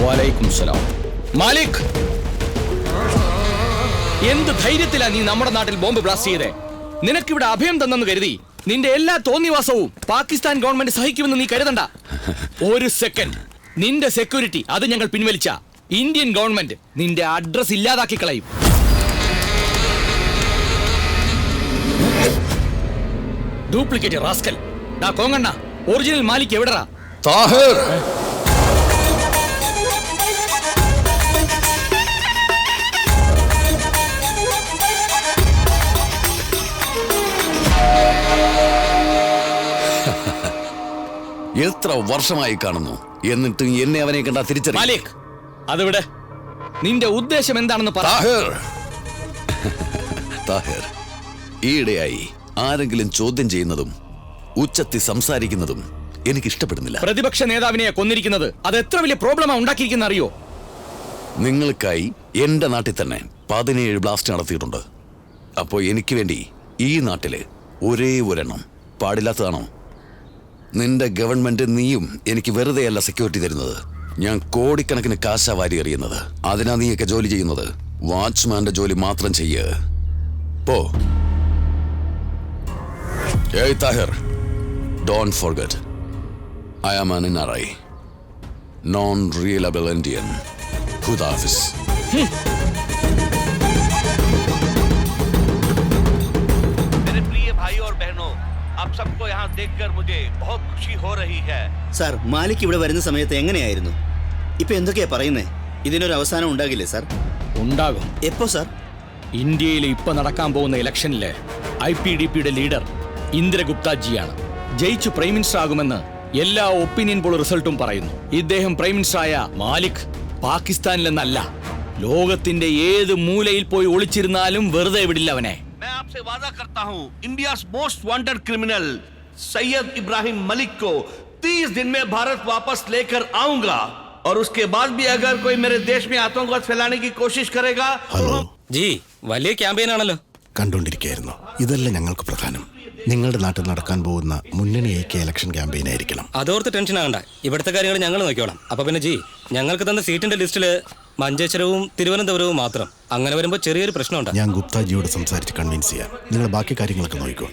വലൈക്കും സലാം. മാലിക്, എന്ത് ധൈര്യത്തിലാ നീ നമ്മുടെ നാട്ടിൽ ബോംബ് ബ്ലാസ്റ്റ് ചെയ്തേ? നിനക്കിവിടെ അഭയം തന്നെന്ന് കരുതി നിന്റെ എല്ലാ തോന്നിവാസവും പാകിസ്ഥാൻ ഗവൺമെന്റ് സഹിക്കുമെന്ന് നീ കരുതണ്ട. ഒരു സെക്കൻഡ്, നിന്റെ സെക്യൂരിറ്റി അത് ഞങ്ങൾ പിൻവലിച്ച ഇന്ത്യൻ ഗവൺമെന്റ് നിന്റെ അഡ്രസ് ഇല്ലാതാക്കി കളയും. Duplicate rascal. ഡാ കോങ്ങണ്ണ, ഒറിജിനൽ മാലിക് എവിടെടാ? താഹിർ, എത്ര വർഷമായി കാണുന്നു, എന്നിട്ടും എന്നെ അവനെ കണ്ടാ തിരിച്ചറിയും. മാലിക്, അതിവിടെ. നിന്റെ ഉദ്ദേശം എന്താണെന്ന് പറ. താഹിർ, ഈയിടെയായി ആരെങ്കിലും ചോദ്യം ചെയ്യുന്നതും ഉച്ചത്തി സംസാരിക്കുന്നതും എനിക്ക് ഇഷ്ടപ്പെടുന്നില്ല. പ്രതിപക്ഷ നേതാവിനെ കൊന്നിരിക്കുന്നത് അത് എത്ര വലിയ പ്രോബ്ലമാ ഉണ്ടാക്കിയിരിക്കുന്ന അറിയോ? നിങ്ങൾക്കായി എന്റെ നാട്ടിൽ തന്നെ 17 ബ്ലാസ്റ്റ് നടത്തിയിട്ടുണ്ട്. അപ്പോ എനിക്ക് വേണ്ടി ഈ നാട്ടില് ഒരേ ഒരെണ്ണം പാടില്ലാത്തതാണോ? നിന്റെ ഗവൺമെന്റ് നീയും എനിക്ക് വെറുതെയല്ല സെക്യൂരിറ്റി തരുന്നത്. ഞാൻ കോടിക്കണക്കിന് കാശാ വാരി എറിയുന്നത്. അതിനാ നീയൊക്കെ ജോലി ചെയ്യുന്നത്. വാച്ച്മാന്റെ ജോലി മാത്രം ചെയ്യ്. പോ. ഏയ് Tahir, don't forget, I am an NRI, non-reliable Indian. Khuda Hafiz. मेरे प्रिय भाई और बहनों, आप सबको यहाँ देखकर मुझे बहुत खुशी हो रही है. സാർ, മാലിക് ഇവിടെ വരുന്ന സമയത്ത് എങ്ങനെയായിരുന്നു? ഇപ്പൊ എന്തൊക്കെയാ പറയുന്നേ? ഇതിനൊരു അവസാനം ഉണ്ടാകില്ലേ സാർ? ഉണ്ടാകും. എപ്പോ സാർ? ഇന്ത്യയിൽ ഇപ്പൊ നടക്കാൻ പോകുന്ന ഇലക്ഷനില് IPDPയുടെ ലീഡർ ഇന്ദിരഗുപ്താജിയാണ്. ജയിച്ചു പ്രൈം മിനിസ്റ്റർ ആകുമെന്ന് എല്ലാ ഒപ്പീനിയൻ പോൾ റിസൾട്ടും പറയുന്നു. ഇദ്ദേഹം പ്രൈം മിനിസ്റ്ററായ മാലിക് പാകിസ്ഥാനിലെന്നല്ല, ലോകത്തിന്റെ ഏത് മൂലയിൽ പോയി ഒളിച്ചിരുന്നാലും വെറുതെ വിടില്ല അവനെ. मैं आपसे वादा करता हूँ, India most wanted criminal Syed Ibrahim Malik को 30 दिन में भारत वापस लेकर आऊंगा. और उसके बाद भी अगर कोई मेरे देश में आतंकवाद फैलाने की कोशिश करेगा. ഹലോ ജി, വലിയ ക്യാമ്പയിൻ ആണല്ലോ. കണ്ടുകൊണ്ടിരിക്കുകയായിരുന്നു. ഇതല്ല ഞങ്ങൾക്ക് പ്രധാനം. നിങ്ങളുടെ നാട്ടിൽ നടക്കാൻ പോകുന്ന മുന്നണി ഐക്യ ഇലക്ഷൻ ക്യാമ്പയിൻ ആയിരിക്കണം. അതോർത്ത് ടെൻഷൻ ആകണ്ട, ഇവിടുത്തെ കാര്യങ്ങൾ ഞങ്ങൾ നോക്കിക്കോളാം. അപ്പൊ പിന്നെ ജി, ഞങ്ങൾക്ക് തന്ന സീറ്റിന്റെ ലിസ്റ്റില് മഞ്ചേശ്വരവും തിരുവനന്തപുരവും മാത്രം. അങ്ങനെ വരുമ്പോ ചെറിയൊരു പ്രശ്നമുണ്ട്. ഞാൻ ഗുപ്താജിയോട് സംസാരിച്ച് കൺവിൻസ് ചെയ്യാം. നിങ്ങൾ ബാക്കി കാര്യങ്ങളൊക്കെ നോക്കിക്കോ.